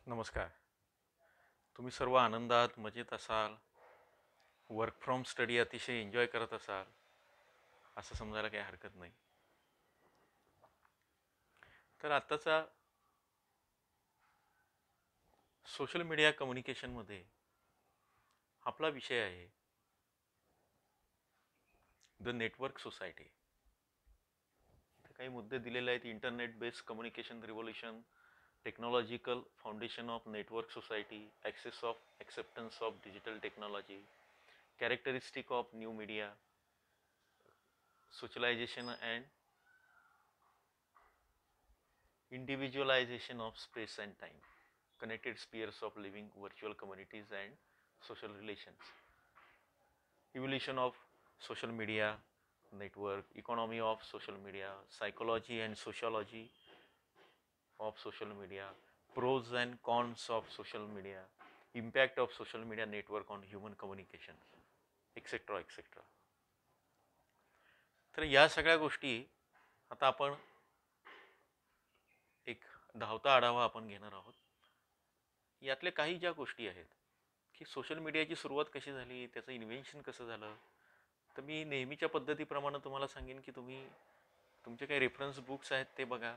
नमस्कार. तुम्ही सर्व आनंदात मजेत असाल, वर्क फ्रॉम स्टडी अतिशय एन्जॉय करत असाल, असं समजायला काही हरकत नाही. तर आत्ताचा सोशल मीडिया कम्युनिकेशनमध्ये आपला विषय आहे द नेटवर्क सोसायटी. इथे काही मुद्दे दिलेले आहेत. Internet based communication revolution, technological foundation of network society, excess of acceptance of digital technology, characteristic of new media, socialisation and individualization of space and time, connected spheres of living virtual communities and social relations, evolution of social media network, economy of social media, psychology and sociology of social media, pros and cons of social media, impact of social media network on human communication, etc etc. तर या सगळ्या गोष्टी आता आपण एक धावता आढावा आपण घेणार आहोत. यातल्या काही ज्या गोष्टी आहेत की सोशल मीडियाची सुरुवात कशी झाली, त्याचं इन्व्हेन्शन कसं झालं, तर मी नेहमीच्या पद्धतीप्रमाणे तुम्हाला सांगेन की तुम्ही तुमचे काही रेफरन्स बुक्स आहेत ते बघा.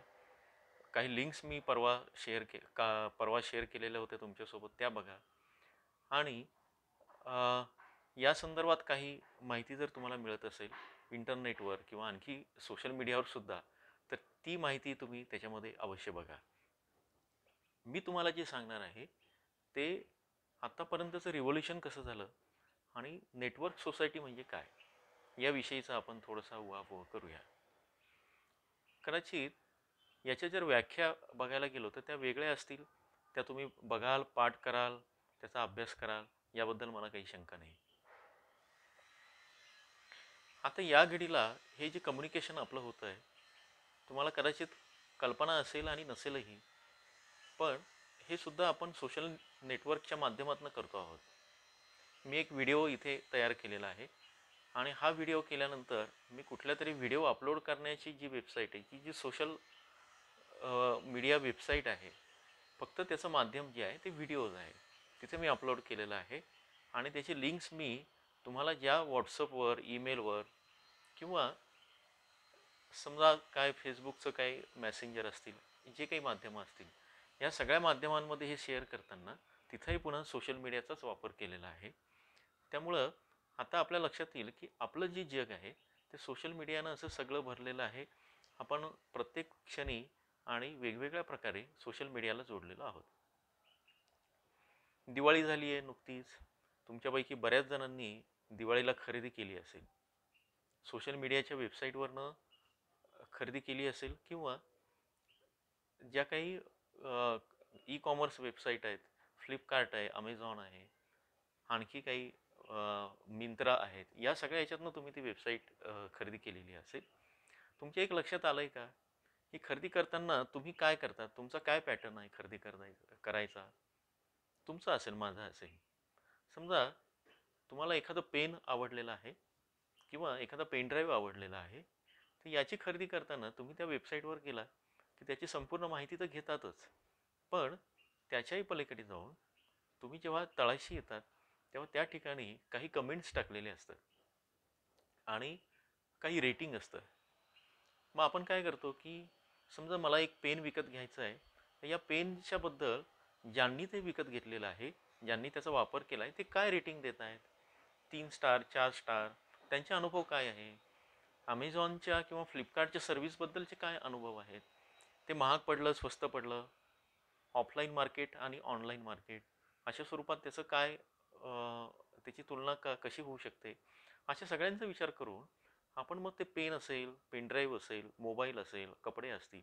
काही लिंक्स मी परवा शेअर केलेल्या होत्या तुमच्यासोबत, त्या बघा. आणि या संदर्भात काही माहिती जर तुम्हाला मिळत असेल इंटरनेटवर किंवा आणखी सोशल मीडियावर सुद्धा, तर ती माहिती तुम्ही त्याच्यामध्ये अवश्य बघा. मी तुम्हाला जे सांगणार आहे ते आतापर्यंतचं रिव्होल्यूशन कसं झालं आणि नेटवर्क सोसायटी म्हणजे काय, याविषयीचा आपण थोडासा उहापोह करूया. कदाचित याच्या जर व्याख्या बघायला गेलो तर त्या वेगळ्या असतील, त्या तुम्ही बघाल, पाठ कराल, त्याचा अभ्यास कराल, याबद्दल मला काही शंका नाही. आता या घडीला हे जे कम्युनिकेशन आपलं होतं आहे, तुम्हाला कदाचित कल्पना असेल आणि नसेलही, पण हे सुद्धा आपण सोशल नेटवर्कच्या माध्यमातून करतो आहोत. मी एक व्हिडिओ इथे तयार केलेला आहे आणि हा व्हिडिओ केल्यानंतर मी कुठल्या तरी व्हिडिओ अपलोड करण्याची जी वेबसाईट आहे, की जी सोशल मीडिया वेबसाईट आहे, फक्त त्याचं माध्यम जे आहे ते व्हिडिओज आहे, तिथे मी अपलोड केलेलं आहे. आणि त्याची लिंक्स मी तुम्हाला ज्या व्हॉट्सअपवर, ईमेलवर किंवा समजा काय फेसबुकचं काही मेसेंजर असतील, जे काही माध्यमं असतील, या सगळ्या माध्यमांमध्ये हे शेअर करताना तिथंही पुन्हा सोशल मीडियाचाच वापर केलेला आहे. त्यामुळं आता आपल्या लक्षात येईल की आपलं जे जग आहे ते सोशल मीडियानं असं सगळं भरलेलं आहे. आपण प्रत्येक क्षणी आणि वेगवेगळ्या प्रकारे सोशल मीडियाला जोडलेलो आहोत. दिवाळी झाली आहे नुकतीच. तुमच्यापैकी बऱ्याच जणांनी दिवाळीला खरेदी केली असेल, सोशल मीडियाच्या वेबसाईटवरनं खरेदी केली असेल, किंवा ज्या काही ई कॉमर्स वेबसाईट आहेत, फ्लिपकार्ट आहे, अमेझॉन आहे, आणखी काही मिंत्रा आहेत, या सगळ्या ह्याच्यातनं तुम्ही ती वेबसाईट खरेदी केलेली असेल. तुमच्या एक लक्षात आलं आहे का की खरेदी करताना तुम्ही काय करता, तुमचा काय पॅटर्न आहे खरेदी करायचा? तुमचा असेल, माझा असेल. समजा तुम्हाला एखादं पेन आवडलेलं आहे किंवा एखादा पेन ड्राईव्ह आवडलेला आहे, तर याची खरेदी करताना तुम्ही त्या वेबसाईटवर गेला की त्याची संपूर्ण माहिती तर घेतातच, पण त्याच्याही पलीकडे जाऊन तुम्ही जेव्हा तळाशी येतात तेव्हा त्या ठिकाणी काही कमेंट्स टाकलेले असतात आणि काही रेटिंग असतं. मग आपण काय करतो की समजा मला एक पेन विकत घ्यायचं आहे, तर या पेनच्या बद्दल ज्यांनी ते विकत घेतलेलं आहे, ज्यांनी त्याचा वापर केला आहे, ते काय रेटिंग देत आहेत, 3 स्टार, 4 स्टार, त्यांचे अनुभव काय आहे, अमेझॉनच्या किंवा फ्लिपकार्टच्या सर्व्हिसबद्दलचे काय अनुभव आहेत, ते महाग पडलं, स्वस्त पडलं, ऑफलाईन मार्केट आणि ऑनलाईन मार्केट अशा स्वरूपात त्याचं काय, त्याची तुलना कशी होऊ शकते, अशा सगळ्यांचा विचार करून आपण मग ते पेन असेल, पेनड्राईव्ह असेल, मोबाईल असेल, कपडे असतील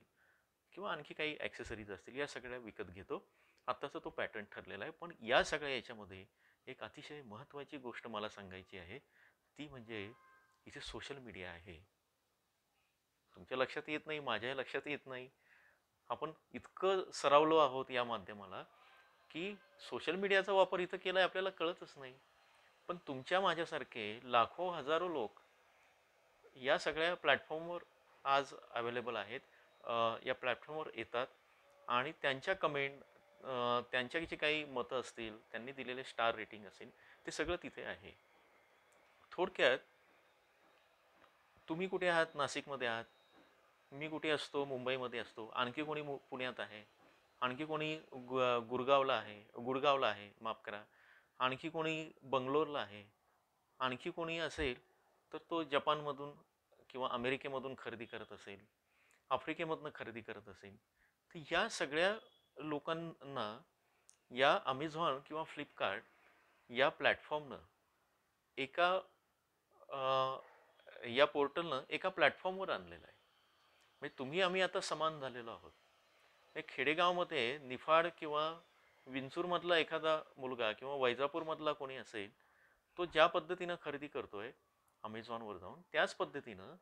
किंवा आणखी काही ॲक्सेसरीज असतील, या सगळ्या विकत घेतो. आत्ताचा तो पॅटर्न ठरलेला आहे. पण या सगळ्या याच्यामध्ये एक अतिशय महत्त्वाची गोष्ट मला सांगायची आहे, ती म्हणजे इथे सोशल मीडिया आहे. तुमच्या लक्षात येत नाही, माझ्याही लक्षात येत नाही. आपण इतकं सरावलो आहोत या माध्यमाला की सोशल मीडियाचा वापर इथं केला आहे आपल्याला कळतच नाही. पण तुमच्या माझ्यासारखे लाखो हजारो लोक या सगळ्या प्लॅटफॉर्मवर आज अवेलेबल आहेत, या प्लॅटफॉर्मवर येतात आणि त्यांच्या कमेंट, त्यांच्या जे काही मतं असतील, त्यांनी दिलेले स्टार रेटिंग असेल, ते सगळं तिथे आहे. थोडक्यात तुम्ही कुठे आहात? नाशिकमध्ये आहात. मी कुठे असतो? मुंबईमध्ये असतो. आणखी कोणी पुण्यात आहे. आणखी कोणी गुरगावला आहे, गुडगावला आहे, माफ करा. आणखी कोणी बंगलोरला आहे. आणखी कोणी असेल तर तो जपानमधून किंवा अमेरिकेमधून खरेदी करत असेल, आफ्रिकेमधून खरेदी करत असेल. तर या सगळ्या लोकांना या अमेझॉन किंवा फ्लिपकार्ट या प्लॅटफॉर्मनं एका या पोर्टलनं एका प्लॅटफॉर्मवर आणलेलं आहे. म्हणजे तुम्ही आम्ही आता समान झालेलो आहोत. एक खेडेगावमध्ये निफाड किंवा विंचूरमधला एखादा मुलगा किंवा वैजापूरमधला कोणी असेल, तो ज्या पद्धतीनं खरेदी करतोय अमेझॉनवर जाऊन, त्याच पद्धतीनं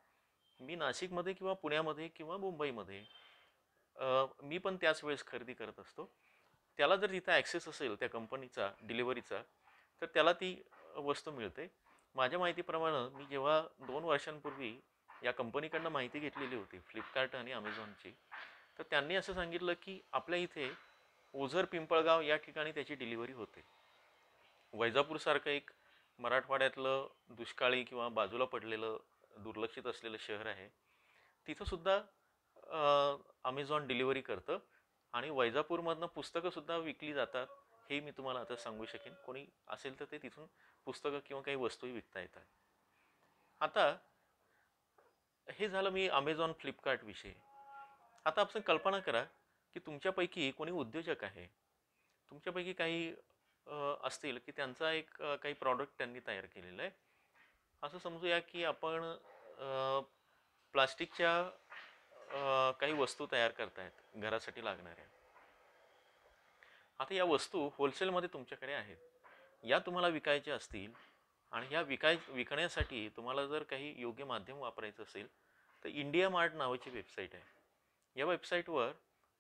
मी नाशिकमध्ये किंवा पुण्यामध्ये किंवा मुंबईमध्ये मी पण त्याच वेळेस खरेदी करत असतो. त्याला जर तिथं ॲक्सेस असेल त्या कंपनीचा डिलिव्हरीचा, तर त्याला ती वस्तू मिळते. माझ्या माहितीप्रमाणे मी जेव्हा 2 वर्षांपूर्वी या कंपनीकडनं माहिती घेतलेली होती फ्लिपकार्ट आणि अमेझॉनची, तर त्यांनी असं सांगितलं की आपल्या इथे ओझर पिंपळगाव या ठिकाणी त्याची डिलिव्हरी होते. वैजापूरसारखं एक मराठवाड्यातलं दुष्काळी किंवा बाजूला पडलेलं दुर्लक्षित असलेलं शहर आहे, तिथं सुद्धा अमेझॉन डिलिव्हरी करतं. आणि वैजापूरमधनं पुस्तकंसुद्धा विकली जातात, हे मी तुम्हाला आता सांगू शकेन. कोणी असेल तर ते तिथून पुस्तकं किंवा काही वस्तूही विकता येतात. आता हे झालं मी अमेझॉन फ्लिपकार्ट विषयी. आता आपण कल्पना करा की तुमच्यापैकी कोणी उद्योजक आहे. तुमच्यापैकी काही असतील की त्यांचा एक काही प्रॉडक्ट त्यांनी तयार केलेलं आहे. असं समजूया की आपण प्लास्टिकच्या काही वस्तू तयार करतायत घरासाठी लागणाऱ्या. आता या वस्तू होलसेलमध्ये तुमच्याकडे आहेत. या तुम्हाला विकायच्या असतील आणि ह्या विकण्यासाठी तुम्हाला जर काही योग्य माध्यम वापरायचं असेल, तर इंडिया मार्ट नावाची वेबसाईट आहे. या वेबसाईटवर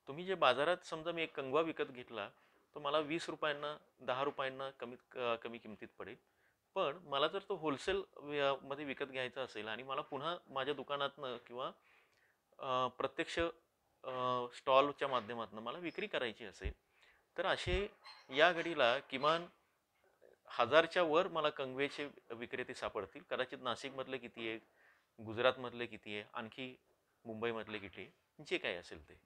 तुम्ही जे बाजारात समजा मी एक कंगवा विकत घेतला, तो मला 20 रुपयांना 10 रुपयांना कमी किमतीत पडेल. पण मला जर तो होलसेल मध्ये विकत घ्यायचा असेल आणि मला पुन्हा माझ्या दुकानातनं किंवा प्रत्यक्ष स्टॉलच्या माध्यमातून मला विक्री करायची असेल, तर असे या घडीला किमान 1000च्या वर मला कंगवेचे विक्रेते सापडतील. कदाचित नाशिकमधले किती आहे, गुजरातमधले किती आहे, आणखी मुंबईमधले किती आहे, जे काही असेल ते.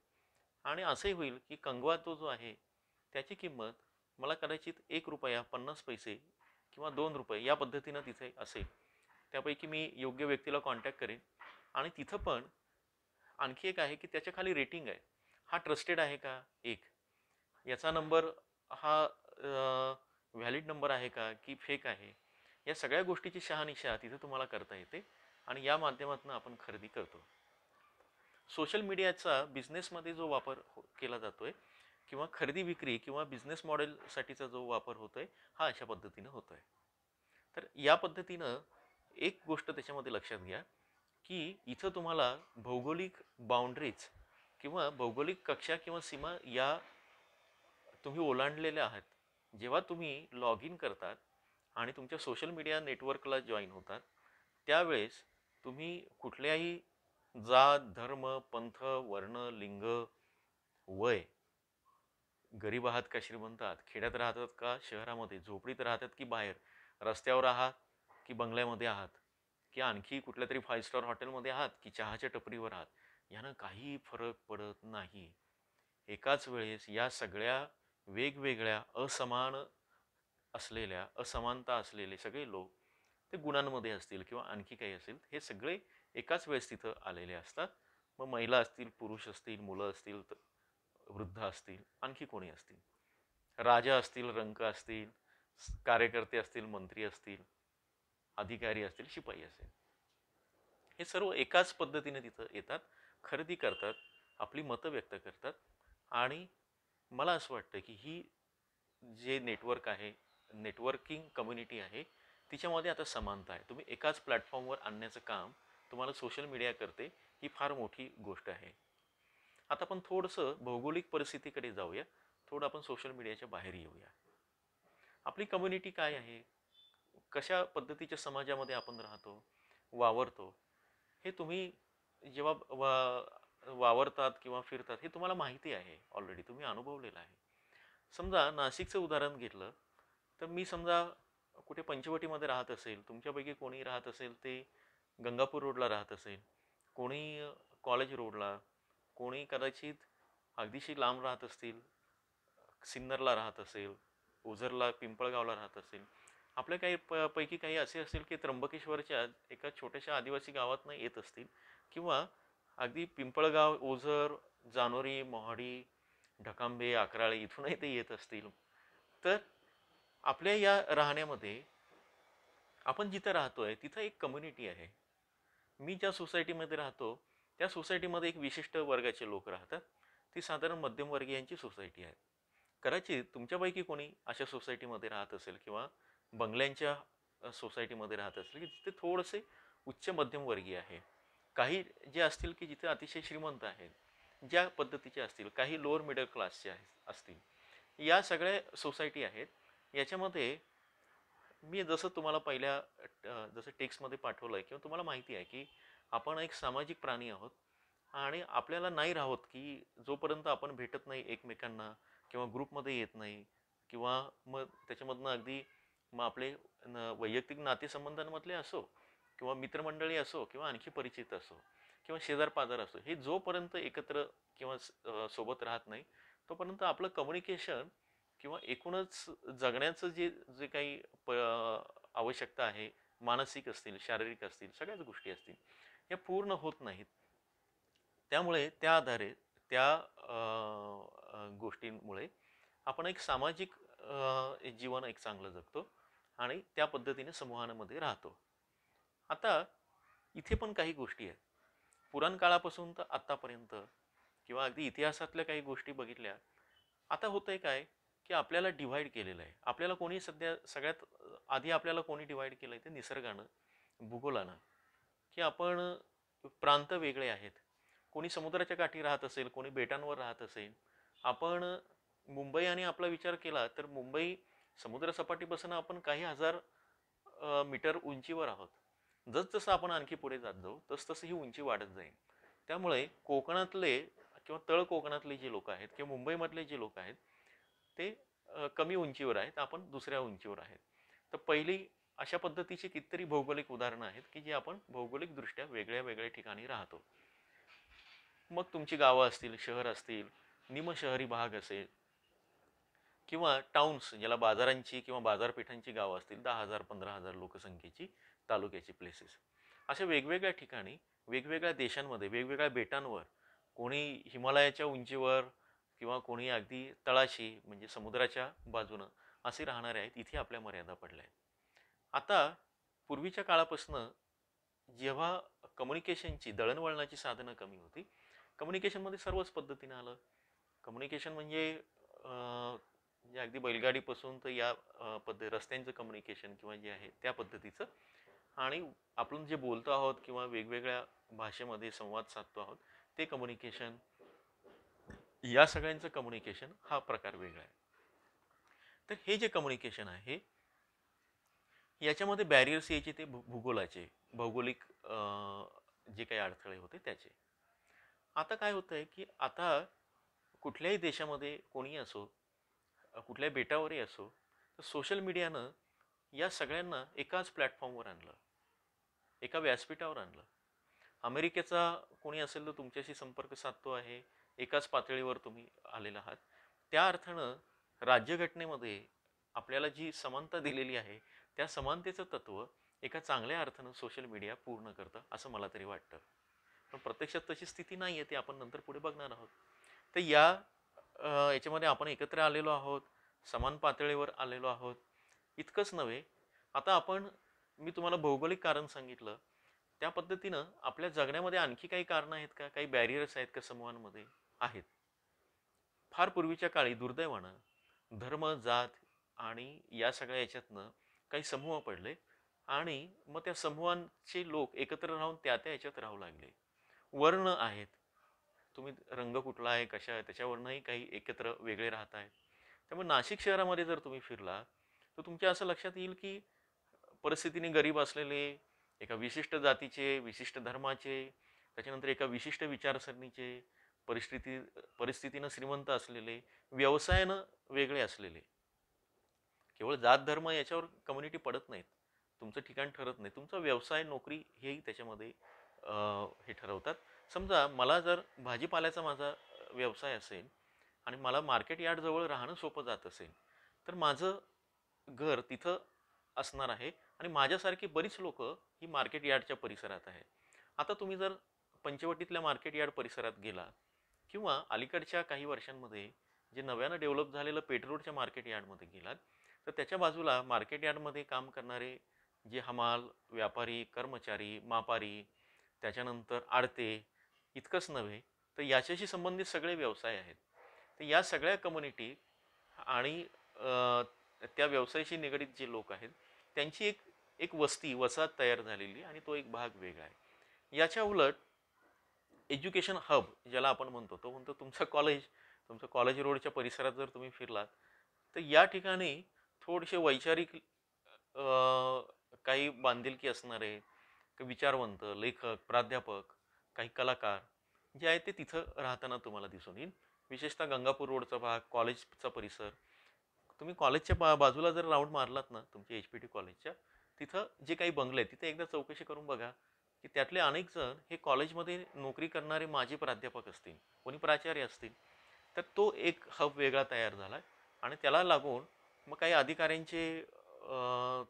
आणि असंही होईल की कंगवा तो जो आहे त्याची किंमत मला कदाचित 1 रुपया 50 पैसे किंवा 2 रुपये या पद्धतीनं तिथे असेल. त्यापैकी मी योग्य व्यक्तीला कॉन्टॅक्ट करेन. आणि तिथं पण आणखी एक आहे की त्याच्या खाली रेटिंग आहे. हा ट्रस्टेड आहे का, एक. याचा नंबर हा व्हॅलिड नंबर आहे का की फेक आहे, या सगळ्या गोष्टीची शहानिशा तिथे तुम्हाला करता येते. आणि या माध्यमातून आपण खरेदी करतो. सोशल मीडियाचा बिझनेसमध्ये जो वापर केला जातोय किंवा खरेदी विक्री किंवा बिझनेस मॉडेलसाठीचा जो वापर होतोय, हा अशा पद्धतीनं होतोय. तर या पद्धतीनं एक गोष्ट त्याच्यामध्ये लक्षात घ्या की इथं तुम्हाला भौगोलिक बाउंड्रीज किंवा भौगोलिक कक्षा किंवा सीमा या तुम्ही ओलांडलेल्या आहात. जेव्हा तुम्ही लॉग इन करतात आणि तुमच्या सोशल मीडिया नेटवर्कला जॉईन होतात, त्यावेळेस तुम्ही कुठल्याही जात, धर्म, पंथ, वर्ण, लिंग, वय, गरीब आहात का श्रीमंत आहात, खेड्यात राहतात का शहरामध्ये, झोपडीत राहतात की बाहेर, रस्त्यावर आहात की बंगल्यामध्ये आहात, की आणखी कुठल्या तरी 5 स्टार हॉटेलमध्ये आहात की चहाच्या टपरीवर आहात, यानं काही फरक पडत नाही. एकाच वेळेस या सगळ्या वेगवेगळ्या असमानता असलेले सगळे लोक, ते गुणांमध्ये असतील किंवा आणखी काही असेल, हे सगळे एकाच वेळेस तिथं आलेले असतात. मग महिला असतील, पुरुष असतील, मुलं असतील, वृद्ध असतील, आणखी कोणी असतील, राजा असतील, रंक असतील, कार्यकर्ते असतील, मंत्री असतील, अधिकारी असतील, शिपाई असेल, हे सर्व एकाच पद्धतीने तिथं येतात, खरेदी करतात, आपली मतं व्यक्त करतात. आणि मला असं वाटतं की ही जे नेटवर्क आहे, नेटवर्किंग कम्युनिटी आहे, तिच्यामध्ये आता समानता आहे. तुम्ही एकाच प्लॅटफॉर्मवर आणण्याचं काम तुम्हाला सोशल मीडिया करते, ही फार मोठी गोष्ट आहे. आता आपण थोडंसं भौगोलिक परिस्थितीकडे जाऊया. थोडं आपण सोशल मीडियाच्या बाहेर येऊया. आपली कम्युनिटी काय आहे, कशा पद्धतीच्या समाजामध्ये आपण राहतो, वावरतो, हे तुम्ही जेव्हा वावरतात किंवा फिरतात, हे तुम्हाला माहिती आहे, ऑलरेडी तुम्ही अनुभवलेलं आहे. समजा नाशिकचं उदाहरण घेतलं तर मी समजा कुठे पंचवटीमध्ये राहत असेल, तुमच्यापैकी कोणी राहत असेल ते गंगापूर रोडला राहत असेल, कोणी कॉलेज रोडला, कोणी कदाचित अगदीशी लांब राहत असतील, सिन्नरला राहत असेल, ओझरला पिंपळगावला राहत असेल. आपल्या काही पैकी काही असे असतील की त्र्यंबकेश्वरच्या एका छोट्याशा आदिवासी गावातनं येत असतील, किंवा अगदी पिंपळगाव, ओझर, जानोरी, मोहाडी, ढकांबे, अकराळे इथूनही ते येत असतील. तर आपल्या या राहण्यामध्ये आपण जिथं राहतोय तिथं एक कम्युनिटी आहे. मी ज्या सोसायटीमध्ये राहतो त्या सोसायटीमध्ये एक विशिष्ट वर्गाचे लोक राहतात. ती साधारण मध्यमवर्गीयांची सोसायटी आहे. कदाचित तुमच्यापैकी कोणी अशा सोसायटीमध्ये राहत असेल किंवा बंगल्यांच्या सोसायटीमध्ये राहत असेल की तिथे थोडेसे उच्च मध्यमवर्गीय आहे. काही जे असतील की जिथे अतिशय श्रीमंत आहेत, ज्या पद्धतीचे असतील, काही लोअर मिडल क्लासचे असतील. या सगळ्या सोसायटी आहेत. याच्यामध्ये मी जसं तुम्हाला जसं टेक्स्टमध्ये पाठवलं आहे किंवा तुम्हाला माहिती आहे की आपण एक सामाजिक प्राणी आहोत आणि आपल्याला नाही राहत की जोपर्यंत आपण भेटत नाही एकमेकांना किंवा ग्रुपमध्ये येत नाही किंवा मग त्याच्यामधनं अगदी मग आपले वैयक्तिक नातेसंबंधांमधले असो किंवा मित्रमंडळी असो किंवा आणखी परिचित असो किंवा शेजार पाजार असो, हे जोपर्यंत एकत्र किंवा सोबत राहत नाही तोपर्यंत आपलं कम्युनिकेशन किंवा एकूणच जगण्याचं जे जे काही आवश्यकता आहे, मानसिक असतील, शारीरिक असतील, सगळ्याच गोष्टी असतील, या पूर्ण होत नाहीत. त्यामुळे त्या आधारे त्या गोष्टींमुळे आपण एक सामाजिक जीवन एक चांगलं जगतो आणि त्या पद्धतीने समूहामध्ये राहतो. आता इथे पण काही गोष्टी आहेत. पुराण काळापासून तर आत्तापर्यंत किंवा अगदी इतिहासातल्या काही गोष्टी बघितल्या. आता होतंय काय की आपल्याला डिव्हाइड केलेलं आहे. आपल्याला कोणी सगळ्यात आधी आपल्याला कोणी डिव्हाइड केलंय ते निसर्गानं, भूगोलानं, की आपण प्रांत वेगळे आहेत. कोणी समुद्राच्या काठी राहत असेल, कोणी बेटांवर राहत असेल. आपण मुंबई आणि आपला विचार केला तर मुंबई समुद्रसपाटीपासून आपण काही हजार मीटर उंचीवर आहोत. जसजसं आपण आणखी पुढे जात जाऊ तसतसं ही उंची वाढत जाईल. त्यामुळे कोकणातले किंवा तळ कोकणातले जे लोक आहेत किंवा मुंबईमधले जे लोक आहेत ते कमी उंचीवर आहेत, आपण दुसऱ्या उंचीवर आहेत. तर पहिली अशा पद्धतीची कितीतरी भौगोलिक उदाहरणं आहेत की जे आपण भौगोलिक दृष्ट्या वेगळ्या वेगळ्या ठिकाणी राहतो. मग तुमची गावं असतील, शहर असतील, निमशहरी भाग असेल किंवा टाउन्स ज्याला बाजारांची किंवा बाजारपेठांची गावं असतील, 10,000 15,000 लोकसंख्येची तालुक्याची प्लेसेस, अशा वेगवेगळ्या ठिकाणी वेगवेगळ्या देशांमध्ये वेगवेगळ्या बेटांवर, कोणी हिमालयाच्या उंचीवर किंवा कोणी अगदी तळाशी म्हणजे समुद्राच्या बाजूनं असे राहणारे आहेत. इथे आपल्या मर्यादा पडल्या आहेत. आता पूर्वीच्या काळापासून जेव्हा कम्युनिकेशनची दळणवळणाची साधनं कमी होती, कम्युनिकेशनमध्ये सर्वच पद्धतीनं आलं. कम्युनिकेशन म्हणजे म्हणजे अगदी बैलगाडीपासून तर या रस्त्यांचं कम्युनिकेशन किंवा जे आहे त्या पद्धतीचं, आणि आपण जे बोलतो आहोत किंवा वेगवेगळ्या भाषेमध्ये संवाद साधतो आहोत ते कम्युनिकेशन, या सगळ्यांचं कम्युनिकेशन हा प्रकार वेगळा आहे. तर हे जे कम्युनिकेशन आहे याच्यामध्ये बॅरियर्स यायचे ते भूगोलाचे, भौगोलिक जे काही अडथळे होते त्याचे. आता काय होतंय की आता कुठल्याही देशामध्ये कोणी असो, कुठल्याही बेटावरही असो, तर सोशल मीडियानं या सगळ्यांना एकाच प्लॅटफॉर्मवर आणलं, एका व्यासपीठावर आणलं. अमेरिकेचा कोणी असेल तर तुमच्याशी संपर्क साधतो आहे, एकाच पातळीवर तुम्ही आलेला आहात. त्या अर्थानं राज्यघटनेमध्ये आपल्याला जी समानता दिलेली आहे त्या समानतेचं तत्व एका चांगल्या अर्थानं सोशल मीडिया पूर्ण करतं असं मला तरी वाटतं. पण प्रत्यक्षात तशी स्थिती नाही आहे, ती आपण नंतर पुढे बघणार आहोत. तर याच्यामध्ये आपण एकत्र आलेलो आहोत, समान पातळीवर आलेलो आहोत. इतकंच नव्हे, आता मी तुम्हाला भौगोलिक कारण सांगितलं, त्या पद्धतीनं आपल्या जगण्यामध्ये आणखी काही कारणं आहेत का, काही बॅरियर्स आहेत का समूहांमध्ये? आहेत. फार पूर्वीच्या काळी दुर्दैवानं धर्म, जात आणि या सगळ्या याच्यातनं काही समूह पडले आणि मग त्या समूहांचे लोक एकत्र राहून त्या त्या याच्यात राहू लागले. वर्ण आहेत, तुम्ही रंग कुठला आहे, कशा आहे, त्याच्यावरनंही काही एकत्र वेगळे राहत आहेत. त्यामुळे नाशिक शहरामध्ये जर तुम्ही फिरला तर तुमच्या असं लक्षात येईल की परिस्थितीने गरीब असलेले, एका विशिष्ट जातीचे, विशिष्ट धर्माचे, त्याच्यानंतर एका विशिष्ट विचारसरणीचे, परिस्थिती परिस्थितीनं श्रीमंत असलेले, व्यवसायानं वेगळे असलेले. केवळ जात धर्म याच्यावर कम्युनिटी पडत नाहीत. तुमचं ठिकाण ठरत नाही. तुमचा व्यवसाय, नोकरी हेही त्याच्यामध्ये हे ठरवतात. समजा मला जर भाजीपाल्याचा माझा व्यवसाय असेल आणि मला मार्केट यार्ड जवळ राहणं सोपं जात असेल, तर माझं घर तिथं असणार आहे आणि माझ्यासारखी बरीच लोक ही मार्केट यार्डच्या परिसरात आहेत. आता तुम्ही जर पंचवटीतल्या मार्केट यार्ड परिसरात गेला किंवा अलीकडच्या काही वर्षांमध्ये जे नव्यानं डेव्हलप झालेलं पेठ मार्केट यार्डमध्ये गेलात, तर त्याच्या बाजूला मार्केट यार्डमध्ये काम करणारे जे हमाल, व्यापारी, कर्मचारी, मापारी, त्याच्यानंतर आडते, इतकंच नव्हे तर याच्याशी संबंधित सगळे व्यवसाय आहेत. तर या सगळ्या कम्युनिटी आणि त्या व्यवसायाशी निगडीत जे लोक आहेत त्यांची एक एक वसाहत तयार झालेली आणि तो एक भाग वेगळा आहे. याच्या उलट एज्युकेशन हब ज्याला आपण म्हणतो, तो म्हणतो तुमचं कॉलेज रोडच्या परिसरात जर तुम्ही फिरलात, तर या ठिकाणी थोडेसे वैचारिक काही बांधिलकी असणारे विचारवंत, लेखक, प्राध्यापक, काही कलाकार जे आहेत ते तिथं राहताना तुम्हाला दिसून येईल. विशेषतः गंगापूर रोडचा भाग, कॉलेजचा परिसर. तुम्ही कॉलेजच्या बाजूला जर राऊंड मारलात ना तुमच्या HPT कॉलेजच्या, तिथं जे काही बंगले आहेत तिथे एकदा चौकशी करून बघा की त्यातले अनेक जण हे कॉलेजमध्ये नोकरी करणारे माजी प्राध्यापक असतील, कोणी प्राचार्य असतील. तर तो एक हब वेगळा तयार झाला आणि त्याला लागून मग काही अधिकाऱ्यांचे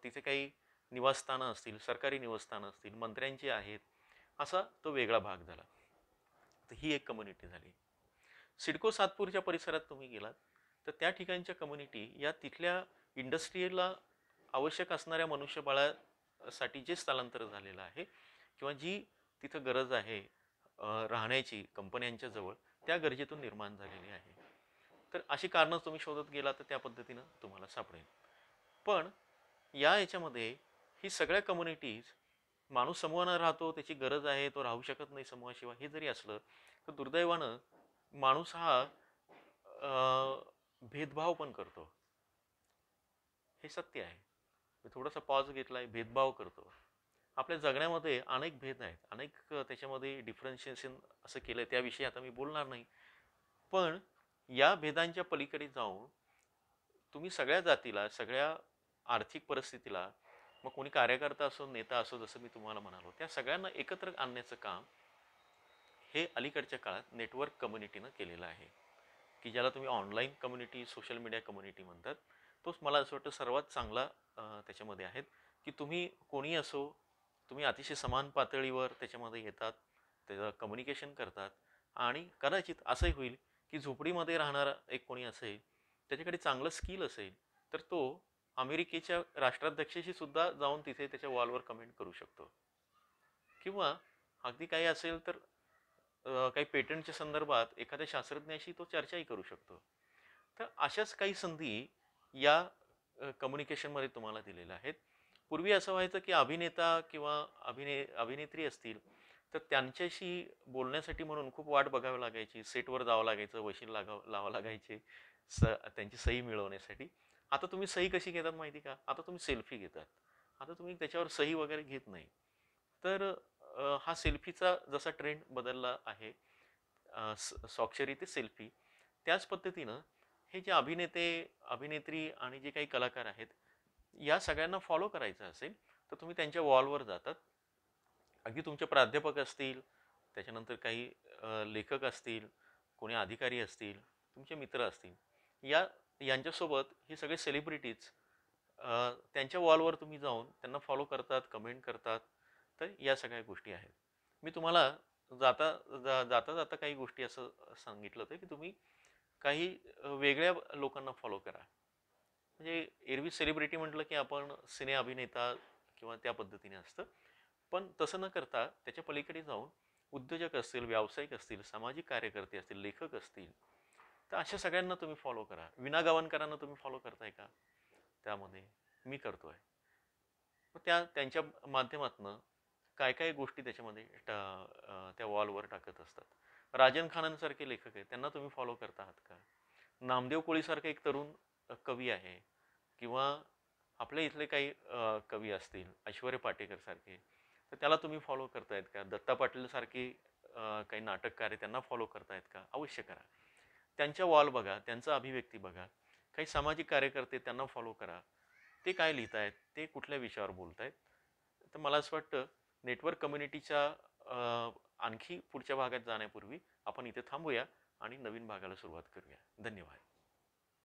तिथे काही निवासस्थानं असतील, सरकारी निवासस्थानं असतील, मंत्र्यांची आहेत, असा तो वेगळा भाग झाला. तर ही एक कम्युनिटी झाली. सिडको सातपूरच्या परिसरात तुम्ही गेलात तर त्या ठिकाणच्या कम्युनिटी या तिथल्या इंडस्ट्रीला आवश्यक असणाऱ्या मनुष्यबळासाठी जे स्थलांतर झालेलं आहे किंवा जी तिथं गरज आहे राहण्याची कंपन्यांच्या जवळ, त्या गरजेतून निर्माण झालेली आहे. तर अशी कारणं तुम्ही शोधत गेला तर त्या पद्धतीनं तुम्हाला सापडेल. पण याच्यामध्ये ही सगळ्या कम्युनिटीज, माणूस समूहानं राहतो, त्याची गरज आहे, तो राहू शकत नाही समूहाशिवाय, हे जरी असलं तर दुर्दैवानं माणूस हा भेदभाव पण करतो. हे सत्य आहे. मी थोडासा पॉज घेतलाय. भेदभाव करतो. आपल्या जगण्यामध्ये अनेक भेद आहेत, अनेक त्याच्यामध्ये डिफरन्शिएशन असं केलंय, त्याविषयी आता मी बोलणार नाही. पण या भेदांच्या पलीकडे जाऊन तुम्ही सगळ्या जातीला, सगळ्या आर्थिक परिस्थितीला, मग कोणी कार्यकर्ता असो, नेता असो, जसं मी तुम्हाला म्हणालो, त्या सगळ्यांना एकत्र आणण्याचं काम हे अलीकडच्या काळात नेटवर्क कम्युनिटीनं केलेलं आहे, की ज्याला तुम्ही online community, social media community म्हणतात. तोच मला असं वाटतं सर्वात चांगला त्याच्यामध्ये आहेत, की तुम्ही कोणी असो, तुम्ही अतिशय समान पातळीवर त्याच्यामध्ये येतात, त्याचं कम्युनिकेशन करतात. आणि कदाचित असंही होईल की झोपडीमध्ये राहणारा एक कोणी असेल, त्याच्याकडे चांगलं स्किल असेल, तर तो अमेरिकेच्या राष्ट्राध्यक्षाशी सुद्धा जाऊन तिथे त्याच्या वॉलवर कमेंट करू शकतो. किंवा अगदी काही असेल तर काही पेटंटच्या संदर्भात एखाद्या शास्त्रज्ञाशी तो चर्चाही करू शकतो. तर अशाच काही संधी या कम्युनिकेशनमध्ये तुम्हाला दिलेल्या आहेत. पूर्वी असं व्हायचं की अभिनेता किंवा अभिनेत्री असतील तर त्यांच्याशी बोलण्यासाठी म्हणून खूप वाट बघावी लागायची, सेटवर जावं लागायचं, वशील लावावं लागायचे त्यांची सही मिळवण्यासाठी. आता तुम्ही सही कशी घेतात माहिती का? आता तुम्ही सेल्फी घेतात. आता तुम्ही त्याच्यावर सही वगैरे घेत नाही. तर हा सेल्फीचा जसा ट्रेंड बदलला आहे, स्वाक्षरी ते सेल्फी, त्याच पद्धतीनं हे जे अभिनेते, अभिनेत्री आणि जे काही कलाकार आहेत, या सगळ्यांना फॉलो करायचं असेल तर तुम्ही त्यांच्या वॉलवर जातात. अगदी तुमचे प्राध्यापक असतील, त्याच्यानंतर काही लेखक असतील, कोणी अधिकारी असतील, तुमचे मित्र असतील, यांच्यासोबत हे सगळे सेलिब्रिटीज त्यांच्या वॉलवर तुम्ही जाऊन त्यांना फॉलो करतात, कमेंट करतात. तर या सगळ्या गोष्टी आहेत. मी तुम्हाला जाता जाता काही गोष्टी असं सांगितलं होतं की तुम्ही काही वेगळ्या लोकांना फॉलो करा. म्हणजे एरवी सेलिब्रिटी म्हटलं की आपण सिने अभिनेता किंवा त्या पद्धतीने असतं. पण तसं न करता त्याच्या पलीकडे जाऊन उद्योजक असतील, व्यावसायिक असतील, सामाजिक कार्यकर्ते असतील, लेखक असतील, तर अशा सगळ्यांना तुम्ही फॉलो करा. विना गवाणकरांना तुम्ही फॉलो करताय का? त्यामध्ये मी करतोय. मग त्यांच्या माध्यमातनं काय काय गोष्टी त्याच्यामध्ये त्या वॉलवर टाकत असतात. राजन खानांसारखे लेखक आहेत, त्यांना तुम्ही फॉलो करता आहात का? नामदेव कोळीसारखे एक तरुण कवी आहे, किंवा आपल्या इथले काही कवी असतील, ऐश्वर्य पाटेकर सारखे, तर त्याला तुम्ही फॉलो करतायत का? दत्ता पाटील सारखी काही नाटककार आहे त्यांना फॉलो करतायत का? अवश्य करा. त्यांच्या वॉल बघा, त्यांचा अभिव्यक्ती बघा. काही सामाजिक कार्यकर्ते त्यांना फॉलो करा. ते काय लिहितायत, ते कुठल्या विषयावर बोलतायत. तर मला असं वाटतं नेटवर्क कम्युनिटीच्या आणखी पुढच्या भागात जाण्यापूर्वी आपण इथे थांबूया आणि नवीन भागाला सुरुवात करूया. धन्यवाद.